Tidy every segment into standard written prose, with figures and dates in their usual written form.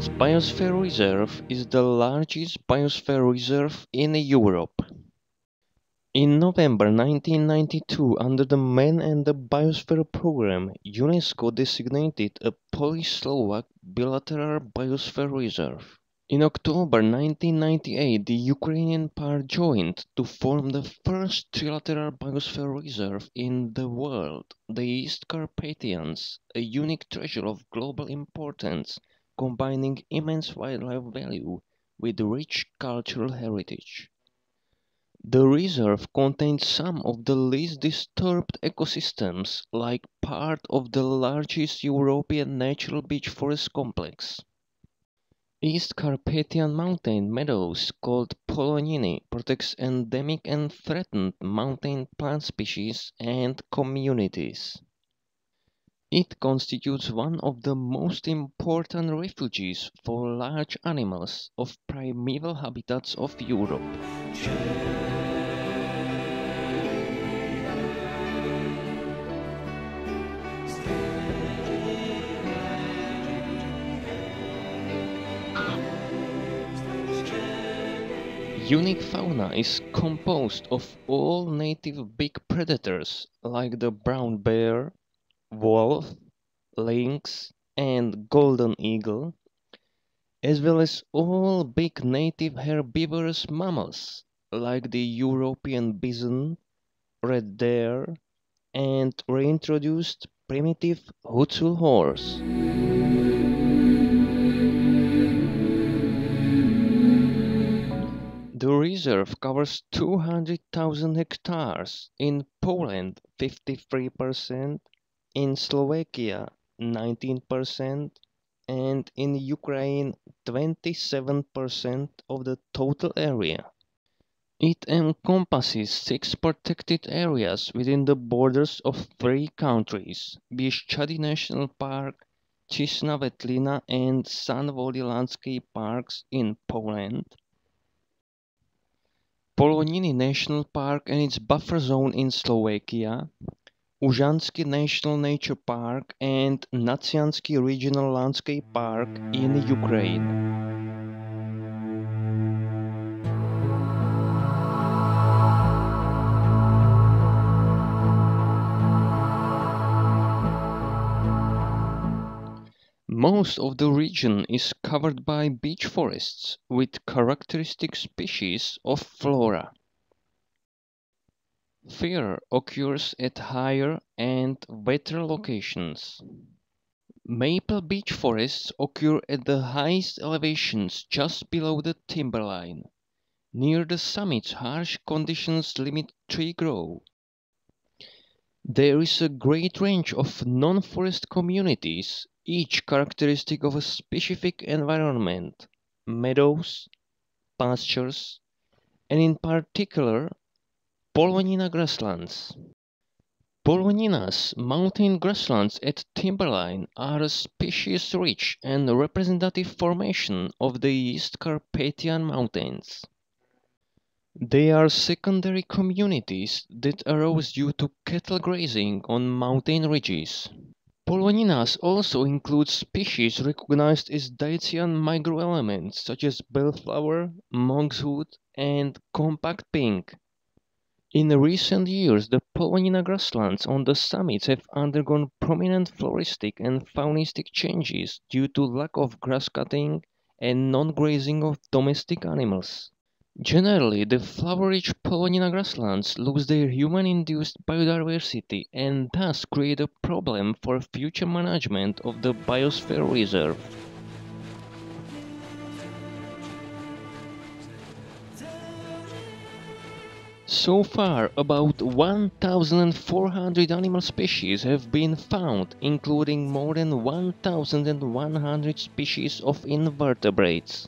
Carpathians Biosphere Reserve is the largest biosphere reserve in Europe. In November 1992, under the Man and the Biosphere Program, UNESCO designated a Polish-Slovak bilateral biosphere reserve. In October 1998, the Ukrainian part joined to form the first trilateral biosphere reserve in the world, the East Carpathians, a unique treasure of global importance, combining immense wildlife value with rich cultural heritage. The reserve contains some of the least disturbed ecosystems, like part of the largest European natural beech forest complex. East Carpathian mountain meadows, called Poloniny, protects endemic and threatened mountain plant species and communities. It constitutes one of the most important refuges for large animals of primeval habitats of Europe. Unique fauna is composed of all native big predators like the brown bear, wolf, lynx, and golden eagle, as well as all big native herbivorous mammals like the European bison, red deer, and reintroduced primitive Hutzul horse. The reserve covers 200,000 hectares, in Poland 53%, in Slovakia 19%, and in Ukraine 27% of the total area. It encompasses 6 protected areas within the borders of 3 countries: Bieszczady National Park, Cisna-Wetlina and Sunwolny landscape parks in Poland, Poloniny National Park and its buffer zone in Slovakia, Uzhansky National Nature Park and Nadsyansky Regional Landscape Park in Ukraine. Most of the region is covered by beech forests with characteristic species of flora. Fire occurs at higher and wetter locations. Maple beech forests occur at the highest elevations just below the timberline. Near the summits, harsh conditions limit tree growth. There is a great range of non-forest communities, each characteristic of a specific environment: meadows, pastures, and in particular, Polonina grasslands. Polonina's mountain grasslands at timberline are a species-rich and representative formation of the East Carpathian Mountains. They are secondary communities that arose due to cattle grazing on mountain ridges. Poloninas also include species recognized as Dacian microelements such as bellflower, monkshood, and compact pink. In recent years, the Polonina grasslands on the summits have undergone prominent floristic and faunistic changes due to lack of grass cutting and non-grazing of domestic animals. Generally, the flower-rich Polonina grasslands lose their human-induced biodiversity and thus create a problem for future management of the Biosphere Reserve. So far, about 1,400 animal species have been found, including more than 1,100 species of invertebrates.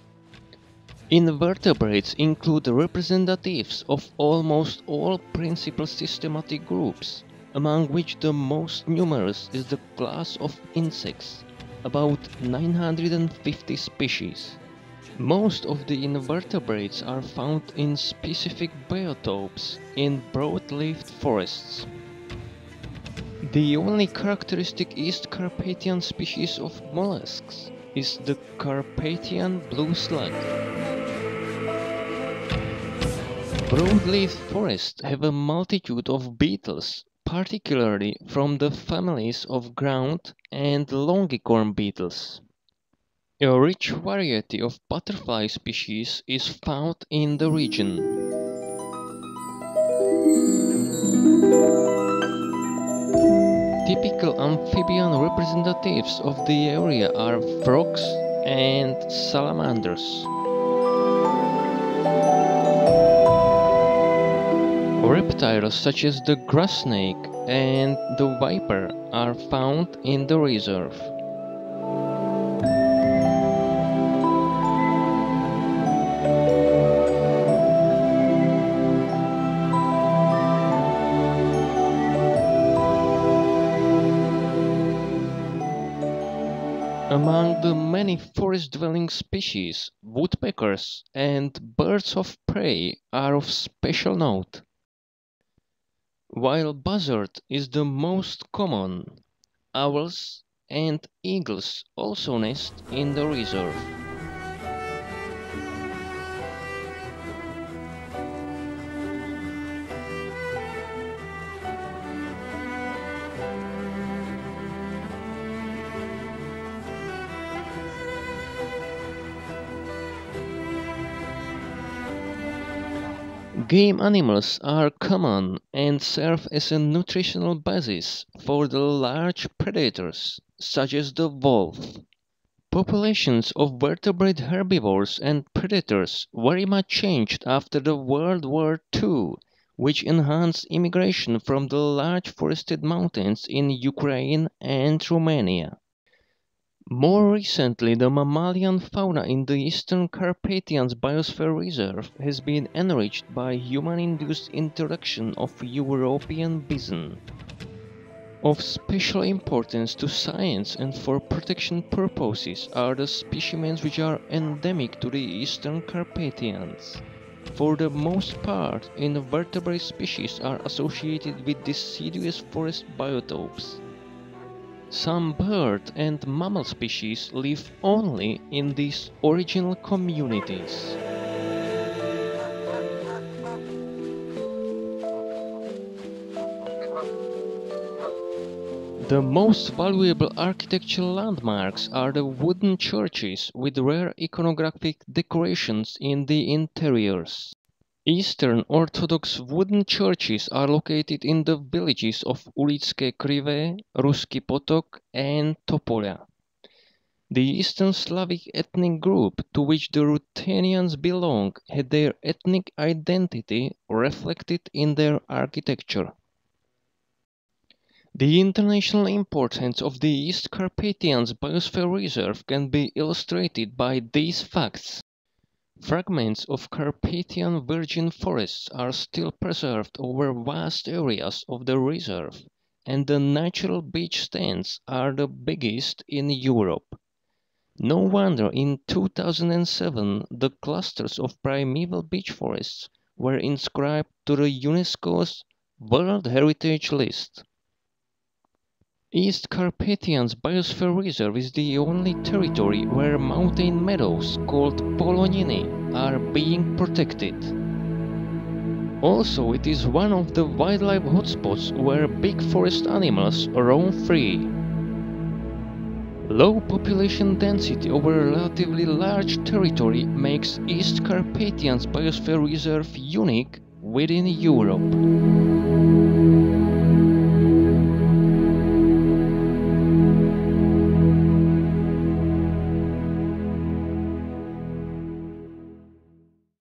Invertebrates include representatives of almost all principal systematic groups, among which the most numerous is the class of insects, about 950 species. Most of the invertebrates are found in specific biotopes in broad-leaved forests. The only characteristic East Carpathian species of mollusks is the Carpathian blue slug. Broadleaf forests have a multitude of beetles, particularly from the families of ground and longicorn beetles. A rich variety of butterfly species is found in the region. Typical amphibian representatives of the area are frogs and salamanders. Reptiles such as the grass snake and the viper are found in the reserve. Among the many forest-dwelling species, woodpeckers and birds of prey are of special note. While buzzard is the most common, owls and eagles also nest in the reserve. Game animals are common and serve as a nutritional basis for the large predators, such as the wolf. Populations of vertebrate herbivores and predators very much changed after the World War II, which enhanced immigration from the large forested mountains in Ukraine and Romania. More recently, the mammalian fauna in the Eastern Carpathians Biosphere Reserve has been enriched by human-induced introduction of European bison. Of special importance to science and for protection purposes are the specimens which are endemic to the Eastern Carpathians. For the most part, invertebrate species are associated with deciduous forest biotopes. Some bird and mammal species live only in these original communities. The most valuable architectural landmarks are the wooden churches with rare iconographic decorations in the interiors. Eastern Orthodox wooden churches are located in the villages of Ulické Krivé, Ruský Potok and Topoľa. The Eastern Slavic ethnic group to which the Ruthenians belong had their ethnic identity reflected in their architecture. The international importance of the East Carpathians Biosphere Reserve can be illustrated by these facts. Fragments of Carpathian virgin forests are still preserved over vast areas of the reserve, and the natural beech stands are the biggest in Europe. No wonder in 2007 the clusters of primeval beech forests were inscribed to the UNESCO's World Heritage List. East Carpathians Biosphere Reserve is the only territory where mountain meadows called Poloniny are being protected. Also, it is one of the wildlife hotspots where big forest animals roam free. Low population density over a relatively large territory makes East Carpathians Biosphere Reserve unique within Europe.